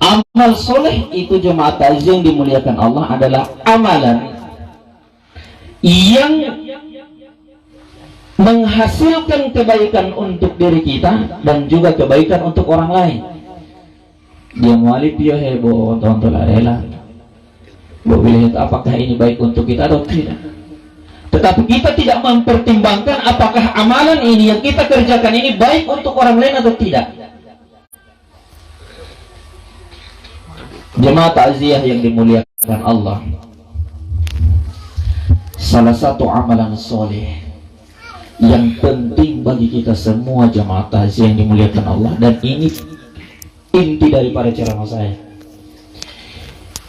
Amal soleh itu jemaah takziah yang dimuliakan Allah adalah amalan yang menghasilkan kebaikan untuk diri kita dan juga kebaikan untuk orang lain. Dia mualif dia heboh tonton rela. Boleh apakah ini baik untuk kita atau tidak? Tetapi kita tidak mempertimbangkan apakah amalan ini yang kita kerjakan ini baik untuk orang lain atau tidak. Jemaah takziah yang dimuliakan Allah, salah satu amalan soleh yang penting bagi kita semua jemaah takziah yang dimuliakan Allah, dan ini inti daripada ceramah saya.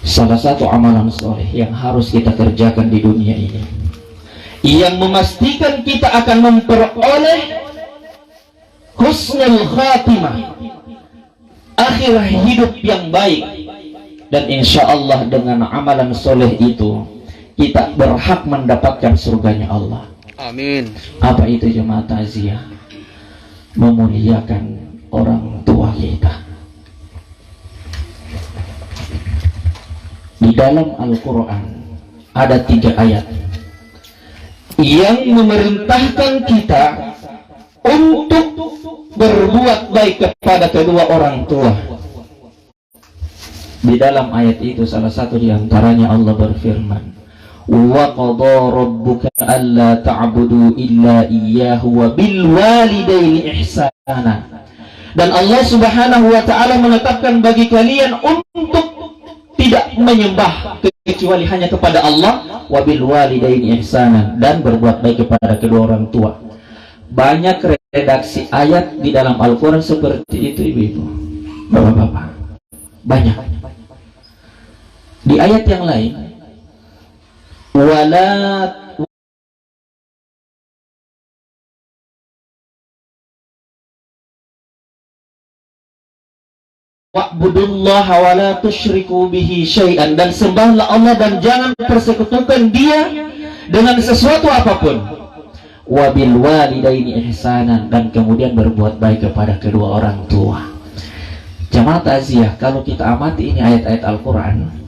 Salah satu amalan soleh yang harus kita kerjakan di dunia ini, yang memastikan kita akan memperoleh husnul khatimah, akhir hidup yang baik, dan insya Allah dengan amalan soleh itu kita berhak mendapatkan surganya Allah. Amin. Apa itu jemaah takziah? Memuliakan orang tua kita. Di dalam Al-Quran ada 3 ayat yang memerintahkan kita untuk berbuat baik kepada kedua orang tua. Di dalam ayat itu salah satu diantaranya Allah berfirman, wa qadha rabbuka alla ta'budu illa iyyahu wa bil walidaini ihsana. Dan Allah Subhanahu wa taala menetapkan bagi kalian untuk tidak menyembah kecuali hanya kepada Allah, wa bil walidaini ihsana, dan berbuat baik kepada kedua orang tua. Banyak redaksi ayat di dalam Al-Quran seperti itu, ibu-ibu, bapak-bapak, banyak. Di ayat yang lain, wala wa'budullaha wa la tusyriku bihi syai'an, dan sembahlah Allah dan jangan persekutukan dia dengan sesuatu apapun. Wa bil walidaini ihsanan, dan kemudian berbuat baik kepada kedua orang tua. Jamaah takziah, kalau kita amati ini ayat-ayat Al-Quran,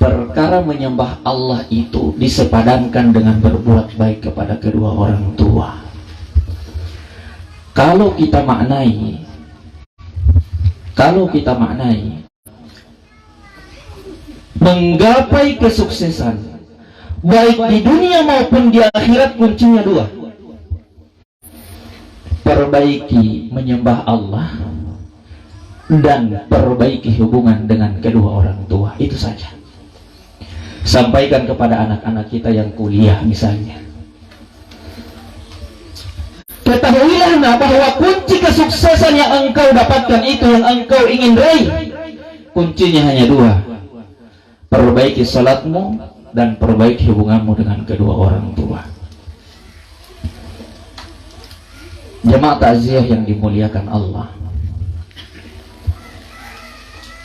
perkara menyembah Allah itu disepadankan dengan berbuat baik kepada kedua orang tua. Kalau kita maknai menggapai kesuksesan baik di dunia maupun di akhirat, kuncinya 2. Perbaiki menyembah Allah dan perbaiki hubungan dengan kedua orang tua. Itu saja. Sampaikan kepada anak-anak kita yang kuliah misalnya, ketahuilah bahwa kunci kesuksesan yang engkau dapatkan itu, yang engkau ingin raih, kuncinya hanya 2. Perbaiki salatmu dan perbaiki hubunganmu dengan kedua orang tua. Jemaah takziah yang dimuliakan Allah,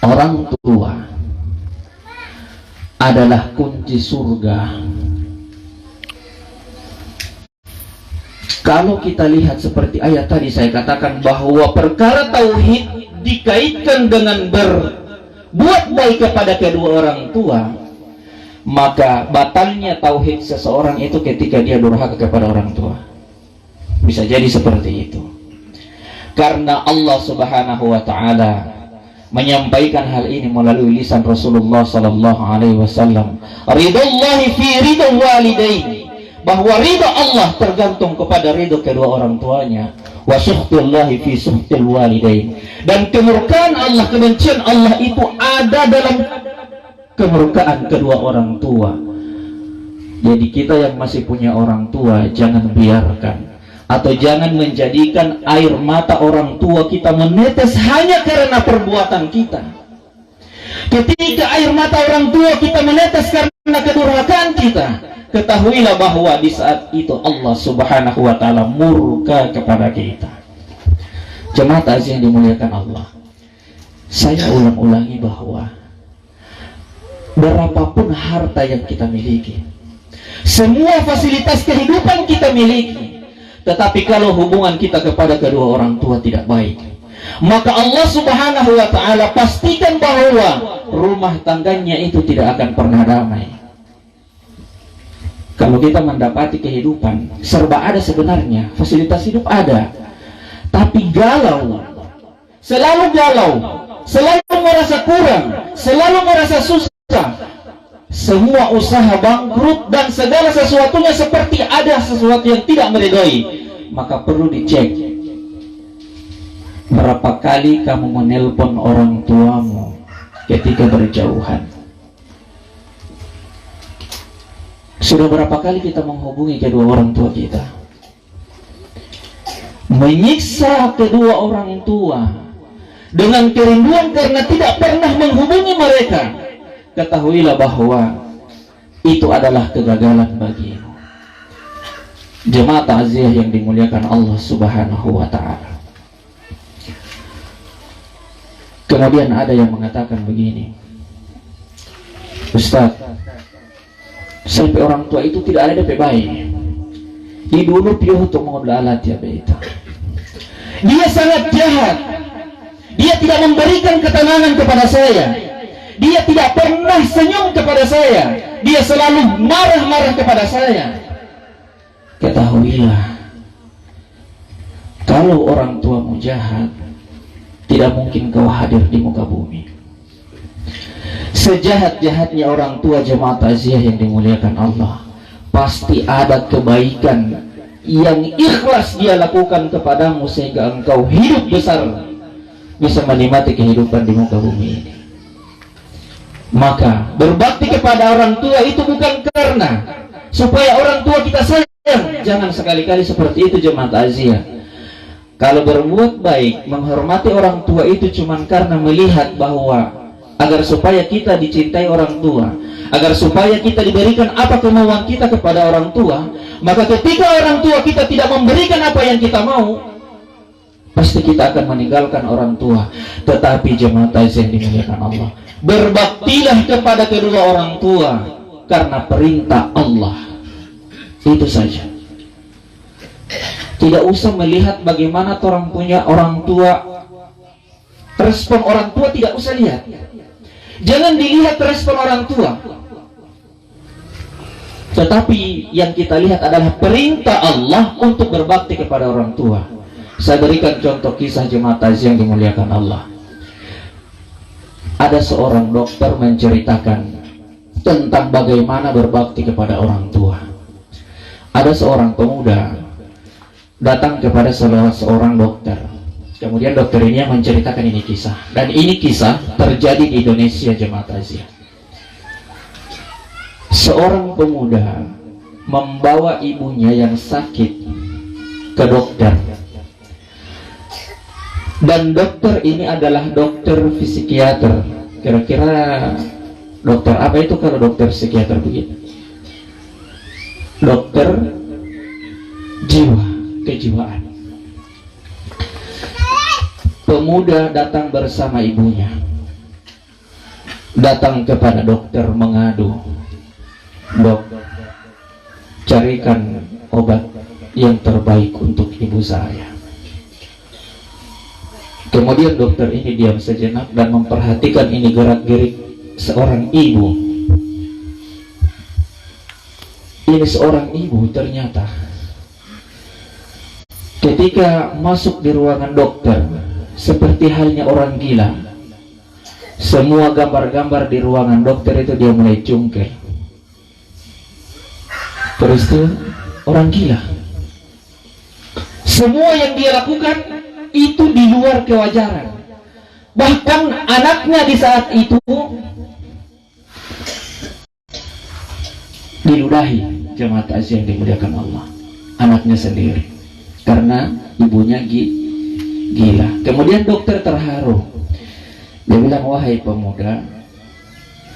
orang tua adalah kunci surga. Kalau kita lihat seperti ayat tadi saya katakan bahwa perkara tauhid dikaitkan dengan berbuat baik kepada kedua orang tua, maka batalnya tauhid seseorang itu ketika dia durhaka kepada orang tua. Bisa jadi seperti itu. Karena Allah Subhanahu wa taala menyampaikan hal ini melalui lisan Rasulullah sallallahu alaihi wasallam, ridallahi fi ridal walidain, bahwa ridha Allah tergantung kepada ridha kedua orang tuanya, wa sukhtullahi fi sukhtil walidain, dan kemurkaan Allah, kebencian Allah itu ada dalam kemurkaan kedua orang tua. Jadi kita yang masih punya orang tua, jangan biarkan atau jangan menjadikan air mata orang tua kita menetes hanya karena perbuatan kita. Ketika air mata orang tua kita menetes karena kedurhakaan kita, ketahuilah bahwa di saat itu Allah Subhanahu wa taala murka kepada kita. Jemaah takziah yang dimuliakan Allah, saya ulang-ulangi bahwa berapapun harta yang kita miliki, semua fasilitas kehidupan kita miliki, tetapi kalau hubungan kita kepada kedua orang tua tidak baik, maka Allah Subhanahu wa ta'ala pastikan bahwa rumah tangganya itu tidak akan pernah damai. Kalau kita mendapati kehidupan serba ada sebenarnya, fasilitas hidup ada, tapi galau, selalu merasa kurang, selalu merasa susah, semua usaha bangkrut dan segala sesuatunya seperti ada sesuatu yang tidak meridhoi, maka perlu dicek berapa kali kamu menelpon orang tuamu ketika berjauhan. Sudah berapa kali kita menghubungi kedua orang tua kita, menyiksa kedua orang tua dengan kerinduan karena tidak pernah menghubungi mereka. Ketahuilah bahwa itu adalah kegagalan bagimu. Jemaah takziah yang dimuliakan Allah Subhanahu wa ta'ala. Kemudian ada yang mengatakan begini, Ustaz, sampai orang tua itu tidak ada DP baik. Dulu piuh untuk mengolah ya beta. Dia sangat jahat. Dia tidak memberikan ketenangan kepada saya. Dia tidak pernah senyum kepada saya. Dia selalu marah-marah kepada saya. Ketahuilah, kalau orang tuamu jahat, tidak mungkin kau hadir di muka bumi. Sejahat-jahatnya orang tua jemaah takziah yang dimuliakan Allah, pasti ada kebaikan yang ikhlas dia lakukan kepadamu sehingga engkau hidup besar, bisa menikmati kehidupan di muka bumi ini. Maka berbakti kepada orang tua itu bukan karena supaya orang tua kita sayang. Jangan sekali-kali seperti itu jemaah takziah. Kalau berbuat baik, menghormati orang tua itu cuma karena melihat bahwa agar supaya kita dicintai orang tua, agar supaya kita diberikan apa kemauan kita kepada orang tua, maka ketika orang tua kita tidak memberikan apa yang kita mau, pasti kita akan meninggalkan orang tua. Tetapi jemaah takziah dimuliakan Allah, berbaktilah kepada kedua orang tua karena perintah Allah. Itu saja. Tidak usah melihat bagaimana orang punya orang tua, respon orang tua tidak usah lihat. Jangan dilihat respon orang tua, tetapi yang kita lihat adalah perintah Allah untuk berbakti kepada orang tua. Saya berikan contoh kisah jemaah takziah yang dimuliakan Allah. Ada seorang dokter menceritakan tentang bagaimana berbakti kepada orang tua. Ada seorang pemuda datang kepada salah seorang dokter. Kemudian dokter ini yang menceritakan ini kisah, dan ini kisah terjadi di Indonesia jemaah takziah. Seorang pemuda membawa ibunya yang sakit ke dokter, dan dokter ini adalah dokter psikiater. Kira-kira dokter apa itu kalau dokter psikiater begitu? Dokter jiwa, kejiwaan. Pemuda datang bersama ibunya, datang kepada dokter mengadu, "Dok, carikan obat yang terbaik untuk ibu saya." Kemudian dokter ini diam sejenak dan memperhatikan ini gerak-gerik seorang ibu. Ini seorang ibu ternyata ketika masuk di ruangan dokter seperti halnya orang gila. Semua gambar-gambar di ruangan dokter itu dia mulai cungkel. Terus itu orang gila. Semua yang dia lakukan itu di luar kewajaran. Bahkan anaknya di saat itu diludahi jemaah takziah yang dimuliakan Allah, anaknya sendiri, karena ibunya gila. Kemudian dokter terharu. Dia bilang, "Wahai pemuda,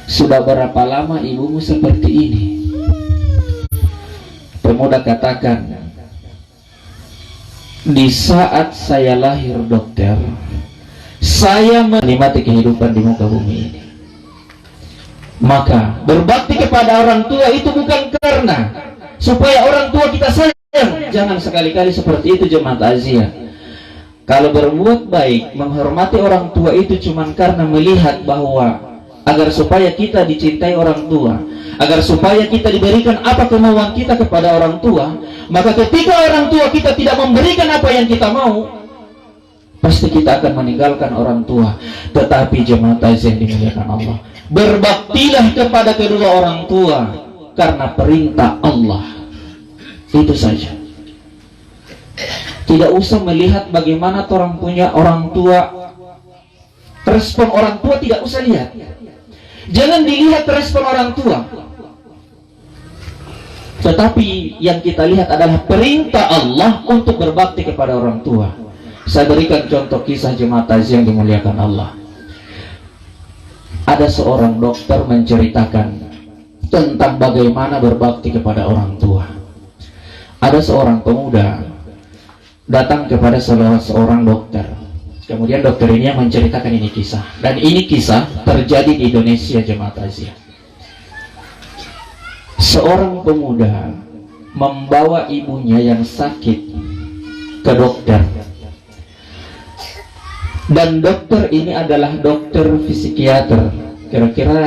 sudah berapa lama ibumu seperti ini?" Pemuda katakan, "Di saat saya lahir dokter, saya menikmati kehidupan di muka bumi ini." Maka berbakti kepada orang tua itu bukan karena supaya orang tua kita sayang. Jangan sekali-kali seperti itu jemaah takziah. Kalau berbuat baik, menghormati orang tua itu cuma karena melihat bahwa agar supaya kita dicintai orang tua, agar supaya kita diberikan apa kemauan kita kepada orang tua, maka ketika orang tua kita tidak memberikan apa yang kita mau, pasti kita akan meninggalkan orang tua. Tetapi jemaah yang dimuliakan Allah, berbaktilah kepada kedua orang tua karena perintah Allah. Itu saja. Tidak usah melihat bagaimana orang punya orang tua, respon orang tua tidak usah lihat. Jangan dilihat respon orang tua, tetapi yang kita lihat adalah perintah Allah untuk berbakti kepada orang tua. Saya berikan contoh kisah jemaah yang dimuliakan Allah. Ada seorang dokter menceritakan tentang bagaimana berbakti kepada orang tua. Ada seorang pemuda datang kepada salah seorang dokter. Kemudian dokter ini yang menceritakan ini kisah. Dan ini kisah terjadi di Indonesia jemaah takziah. Seorang pemuda membawa ibunya yang sakit ke dokter. Dan dokter ini adalah dokter psikiater. Kira-kira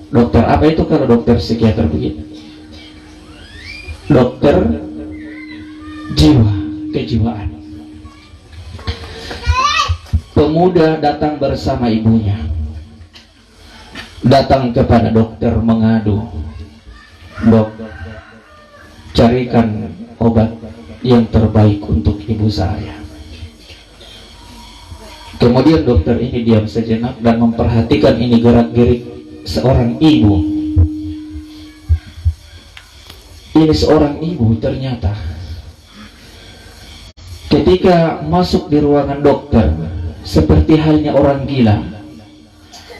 dokter apa itu kalau dokter psikiater begitu? Dokter jiwa, kejiwaan. Pemuda datang bersama ibunya, datang kepada dokter mengadu, "Dok, carikan obat yang terbaik untuk ibu saya." Kemudian dokter ini diam sejenak dan memperhatikan ini gerak-gerik seorang ibu. Ini seorang ibu ternyata ketika masuk di ruangan dokter, seperti halnya orang gila,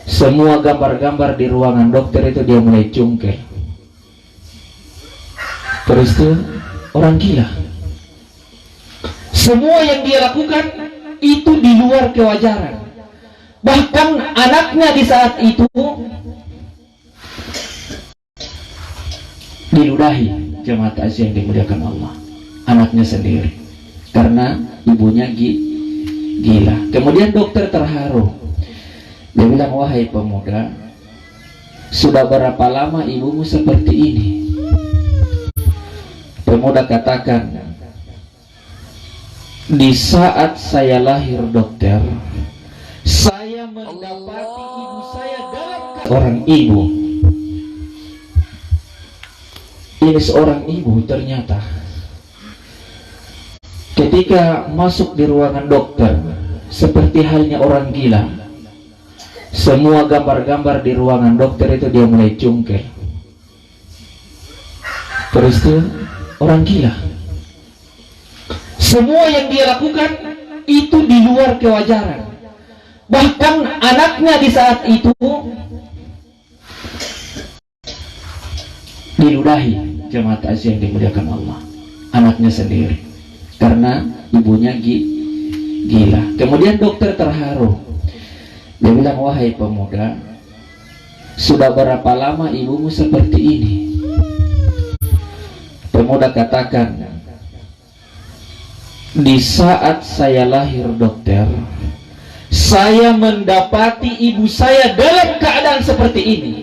semua gambar-gambar di ruangan dokter itu dia mulai cungkil. Terus itu orang gila. Semua yang dia lakukan itu di luar kewajaran. Bahkan anaknya di saat itu diludahi, jemaah takziah yang dimuliakan Allah. Anaknya sendiri karena ibunya gila. Kemudian dokter terharu. Dia bilang, "Wahai pemuda, sudah berapa lama ibumu seperti ini?" Pemuda katakan, "Di saat saya lahir dokter, saya mendapati ibu saya dalam orang ibu." Ini seorang ibu ternyata ketika masuk di ruangan dokter, seperti halnya orang gila, semua gambar-gambar di ruangan dokter itu dia mulai cungkil. Terus itu orang gila. Semua yang dia lakukan itu di luar kewajaran. Bahkan anaknya di saat itu diludahi, jemaah takziah yang dimuliakan Allah. Anaknya sendiri karena ibunya gila. Kemudian dokter terharu. Dia bilang, "Wahai pemuda, sudah berapa lama ibumu seperti ini?" Pemuda katakan, "Di saat saya lahir dokter, saya mendapati ibu saya dalam keadaan seperti ini."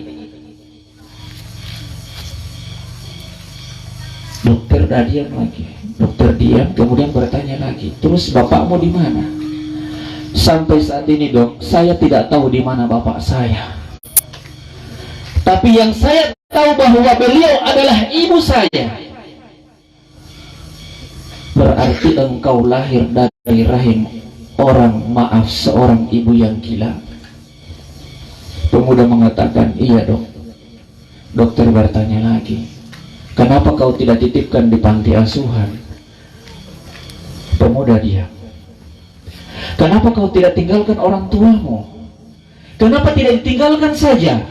Dokter dah diam lagi. Dokter diam, kemudian bertanya lagi, "Terus bapakmu di mana?" "Sampai saat ini, Dok, saya tidak tahu di mana bapak saya. Tapi yang saya tahu bahwa beliau adalah ibu saya." "Berarti engkau lahir dari rahim seorang ibu yang gila?" Pemuda mengatakan, "Iya, Dok." Dokter bertanya lagi, "Kenapa kau tidak titipkan di panti asuhan?" Pemuda diam. "Kenapa kau tidak tinggalkan orang tuamu? Kenapa tidak ditinggalkan saja?"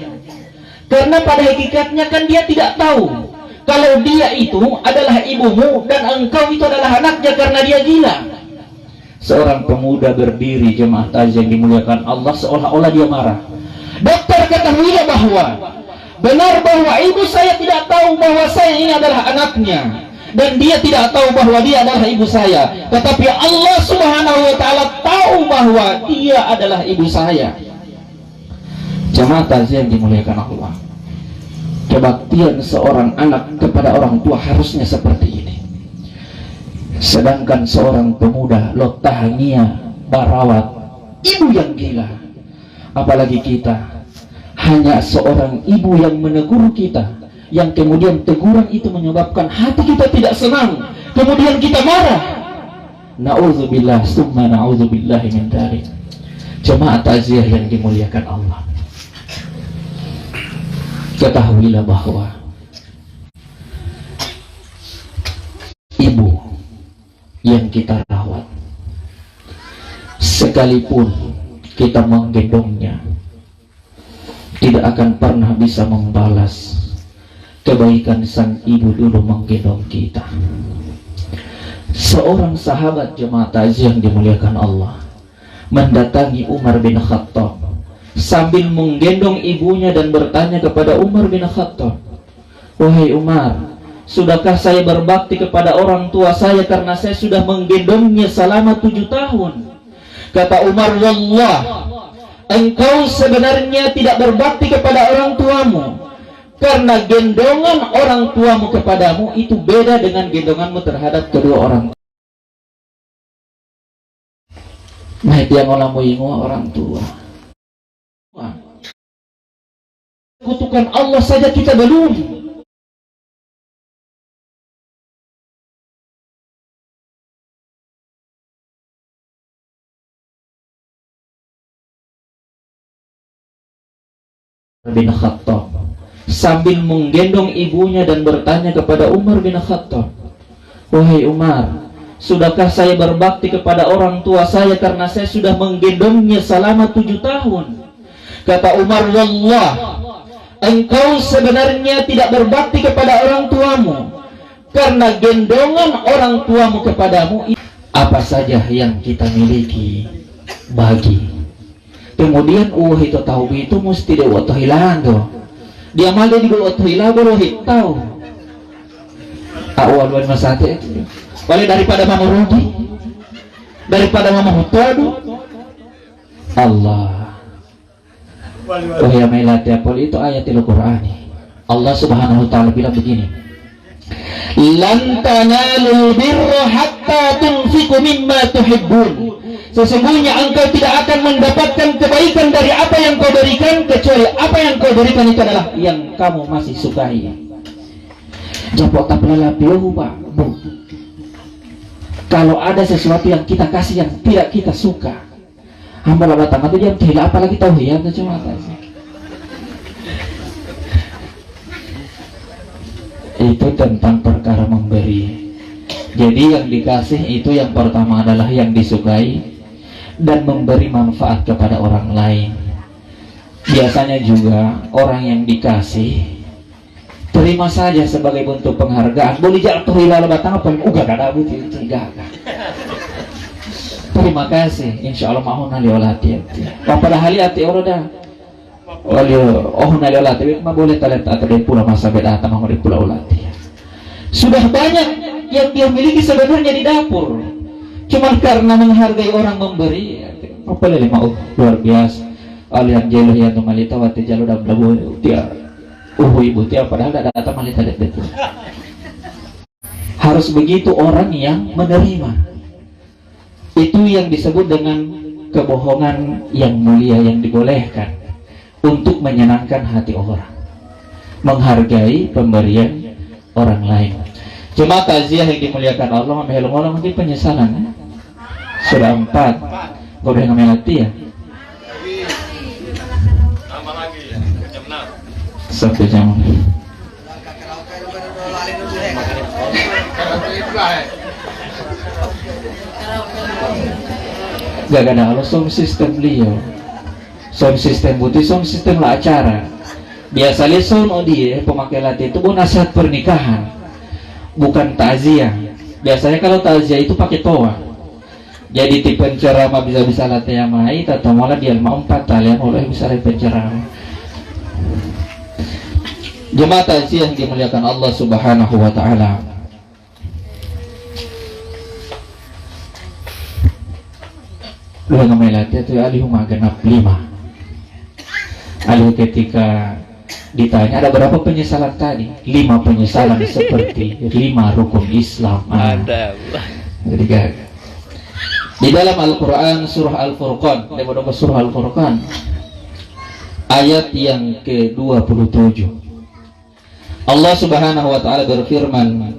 Karena pada hakikatnya kan dia tidak tahu kalau dia itu adalah ibumu dan engkau itu adalah anaknya karena dia gila. Seorang pemuda berdiri, jemaah takziah yang dimuliakan Allah, seolah-olah dia marah. "Dokter, ketahuilah bahwa benar bahwa ibu saya tidak tahu bahwa saya ini adalah anaknya. dan dia tidak tahu bahwa dia adalah ibu saya, tetapi Allah Subhanahu wa taala tahu bahwa dia adalah ibu saya. Jamaah takziah yang dimuliakan Allah, kebaktian seorang anak kepada orang tua harusnya seperti ini. Sedangkan seorang pemuda lotahnya barawat, ibu yang gila, apalagi kita hanya seorang ibu yang menegur kita, yang kemudian teguran itu menyebabkan hati kita tidak senang, kemudian kita marah. Na'udzubillah summa na'udzubillah min dzalik. Jemaah takziah yang dimuliakan Allah, ketahuilah bahwa ibu yang kita rawat, sekalipun kita menggendongnya, tidak akan pernah bisa membalas kebaikan sang ibu dulu menggendong kita. Seorang sahabat jemaah takziah yang dimuliakan Allah mendatangi Umar bin Khattab sambil menggendong ibunya dan bertanya kepada Umar bin Khattab, "Wahai Umar, sudahkah saya berbakti kepada orang tua saya karena saya sudah menggendongnya selama 7 tahun?" Kata Umar, "Wallah, engkau sebenarnya tidak berbakti kepada orang tuamu, karena gendongan orang tuamu kepadamu itu beda dengan gendonganmu terhadap kedua orang tua." Nah, itu yang orang tua. Kutukan Allah saja kita belum. Bin Khattab sambil menggendong ibunya dan bertanya kepada Umar bin Khattab, "Wahai Umar, sudahkah saya berbakti kepada orang tua saya karena saya sudah menggendongnya selama 7 tahun?" Kata Umar, "Wallah, engkau sebenarnya tidak berbakti kepada orang tuamu, karena gendongan orang tuamu kepadamu apa saja yang kita miliki bagi." Kemudian itu tahu itu mesti dia waktu hilang tuh. Dia malah di waktu hilang baru tahu. Awal masa itu. Boleh daripada mama rugi, daripada mama hutadu. Allah. Wahai melati apol itu ayat Al-Qur'an. Allah Subhanahu wa taala bilang begini, "Lan tanalul birra hatta tunfiqu mimma tuhibbun." Sesungguhnya engkau tidak akan mendapatkan kebaikan dari apa yang kau berikan kecuali apa yang kau berikan itu adalah yang kamu masih sukai. Japok tak pelalapiuh, Pak, Bu. Kalau ada sesuatu yang kita kasih yang tidak kita suka, hamba batang itu jam tidak, apalagi tahu ya, cuma itu tentang perkara memberi. Jadi yang dikasih itu yang pertama adalah yang disukai dan memberi manfaat kepada orang lain. Biasanya juga orang yang dikasih terima saja sebagai bentuk penghargaan. Boleh jatuh hilal batang apa uga kada buti tiga. Terima kasih, insya Allah mau nali olati. Pada hali hati orang dah. Nali olati, mah boleh talent atau dia pula masa beda atau mau di pulau olati. Sudah banyak yang dia miliki sebenarnya di dapur. Cuman karena menghargai orang memberi, apa lele mau luar biasa. Alian jelo yang malita wati jalo dah blabu dia. Ibu dia padahal ada datang malita itu. Harus begitu orang yang menerima. Itu yang disebut dengan kebohongan yang mulia yang dibolehkan untuk menyenangkan hati orang. Menghargai pemberian orang lain. Jemaah takziah yang dimuliakan Allah, mehelong-helong mungkin penyesalan. Sudah 4. Kau udah ngamelati ya? Tambah lagi ya, jam 6. Sampai jam 6. Gak ada kalau sound system beliau. Sound system putih, sound system lah acara. Biasanya sound dia pemakai latih itu nasihat pernikahan, bukan takziah. Biasanya kalau takziah itu pakai toa. Jadi tipe penceramah bisa latih yang mai, atau malah dia mau 4 yang oleh bisa latih penceramah. Jemaah takziah yang dimuliakan Allah Subhanahu wa taala. dua ngemelatnya itu alihu magenap 5. Alihu ketika ditanya ada berapa penyesalan tadi? 5 penyesalan seperti 5 rukun Islam. Ada. Ketika di dalam Al-Quran surah Al-Furqan, surah Al-Furqan ayat yang ke-27, Allah Subhanahu wa taala berfirman,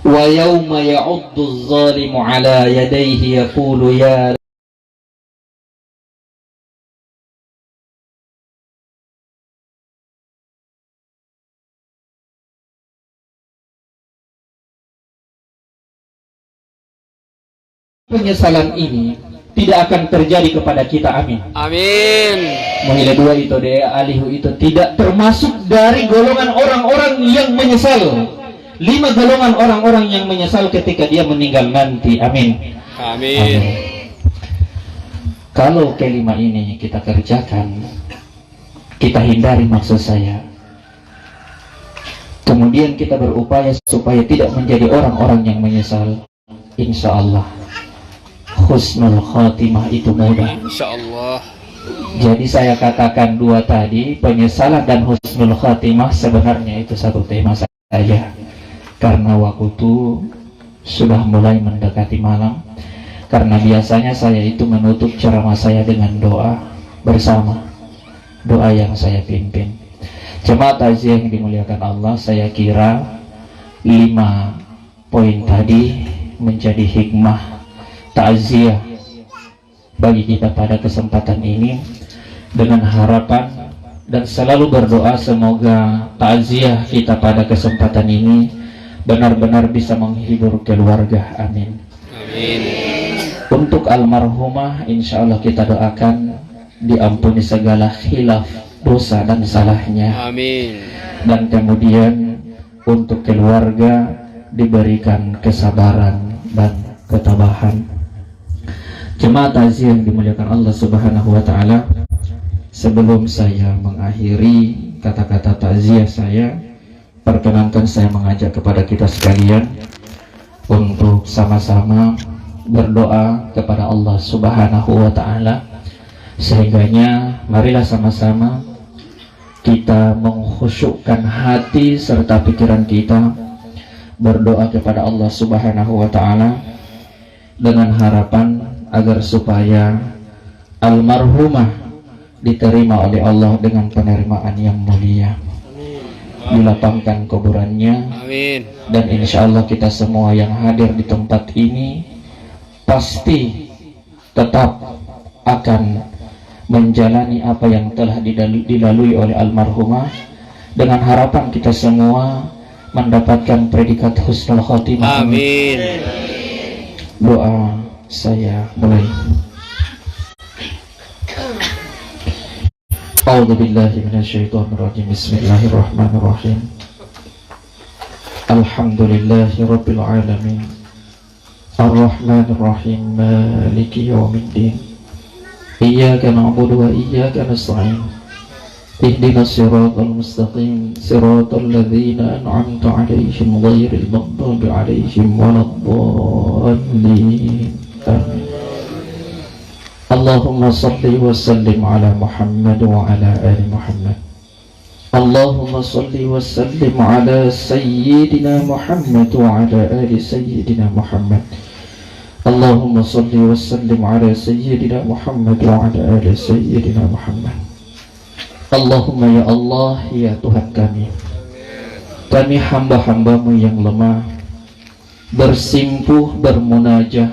wa yawma ya'uddu adh-dhalimu 'ala yadayhi yaqulu ya penyesalan ini tidak akan terjadi kepada kita, amin. Amin. Menilai dua itu deh alihu itu tidak termasuk dari golongan orang-orang yang menyesal. 5 golongan orang-orang yang menyesal ketika dia meninggal nanti, amin. Amin. Kalau kelima ini kita kerjakan, kita hindari maksud saya, kemudian kita berupaya supaya tidak menjadi orang-orang yang menyesal, insya Allah husnul khatimah itu mudah, insya Allah. Jadi saya katakan 2 tadi, penyesalan dan husnul khatimah, sebenarnya itu satu tema saja, karena waktu itu sudah mulai mendekati malam. Karena biasanya saya itu menutup ceramah saya dengan doa bersama, doa yang saya pimpin. Jemaat takziah yang dimuliakan Allah, saya kira 5 poin tadi menjadi hikmah takziah bagi kita pada kesempatan ini, dengan harapan dan selalu berdoa semoga takziah kita pada kesempatan ini benar-benar bisa menghibur keluarga, amin. Amin. Untuk almarhumah insya Allah kita doakan diampuni segala khilaf, dosa dan salahnya, amin. Dan kemudian untuk keluarga diberikan kesabaran dan ketabahan. Jemaat takziah yang dimuliakan Allah Subhanahu wa taala, sebelum saya mengakhiri kata-kata takziah saya, perkenankan saya mengajak kepada kita sekalian untuk sama-sama berdoa kepada Allah Subhanahu wa taala. Sehingganya marilah sama-sama kita mengkhusyukkan hati serta pikiran kita, berdoa kepada Allah Subhanahu wa taala dengan harapan agar supaya almarhumah diterima oleh Allah dengan penerimaan yang mulia, dilapangkan kuburannya, amin. Dan insya Allah kita semua yang hadir di tempat ini pasti tetap akan menjalani apa yang telah dilalui oleh almarhumah, dengan harapan kita semua mendapatkan predikat husnul khotimah, amin. Doa saya mulai. A'udzubillahi minasyaitonirrajim. Bismillahirrahmanirrahim. Alhamdulillahi rabbil alamin. Arrahmanirrahim. Maliki yaumiddin. Iyyaka na'budu wa iyyaka nasta'in. Ihdinas siratal mustaqim, siratal ladzina an'amta 'alaihim ghairil maghdubi 'alaihim waladdallin. Amin. Allahumma salli wa sallim ala Muhammad wa ala ali Muhammad. Allahumma salli wa sallim ala sayyidina Muhammad wa ala ali sayyidina Muhammad. Allahumma salli wa sallim ala sayyidina Muhammad wa ala ali sayyidina Muhammad. Allahumma ya Allah, ya Tuhan kami hamba-hambamu yang lemah, bersimpuh, bermunajah,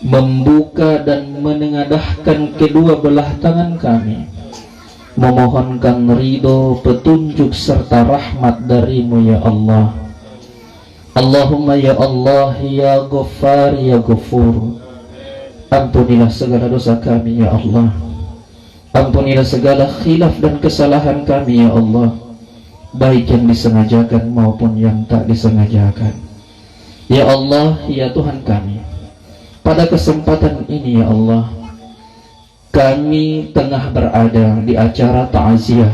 membuka dan menengadahkan kedua belah tangan kami, memohonkan ridho, petunjuk serta rahmat darimu ya Allah. Allahumma ya Allah, ya Ghaffar, ya Ghafur, ampunilah segala dosa kami ya Allah, ampunilah segala khilaf dan kesalahan kami ya Allah, baik yang disengajakan maupun yang tak disengajakan ya Allah, ya Tuhan kami. Pada kesempatan ini ya Allah, kami tengah berada di acara takziah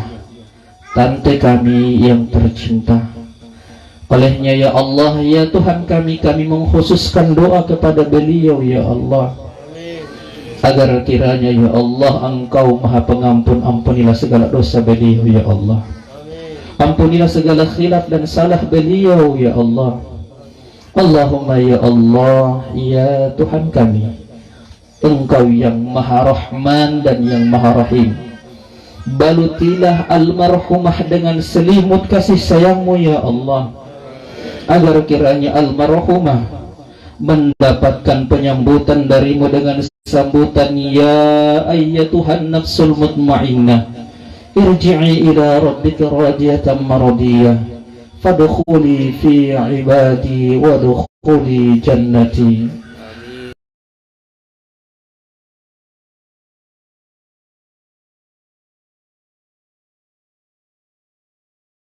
tante kami yang tercinta. Olehnya ya Allah, ya Tuhan kami mengkhususkan doa kepada beliau ya Allah. agar kiranya ya Allah Engkau Maha Pengampun, ampunilah segala dosa beliau ya Allah. Ampunilah segala khilaf dan salah beliau ya Allah. Allahumma ya Allah, ya Tuhan kami, Engkau yang Maha Rahman dan yang Maha Rahim, balutilah almarhumah dengan selimut kasih sayangmu ya Allah, agar kiranya almarhumah mendapatkan penyambutan darimu dengan sambutan ya ayyatuhan nafsul mutmainnah irji'i ila rabbika radiyatan maradiyah fadkhuli fi ibadi wadkhuli jannati.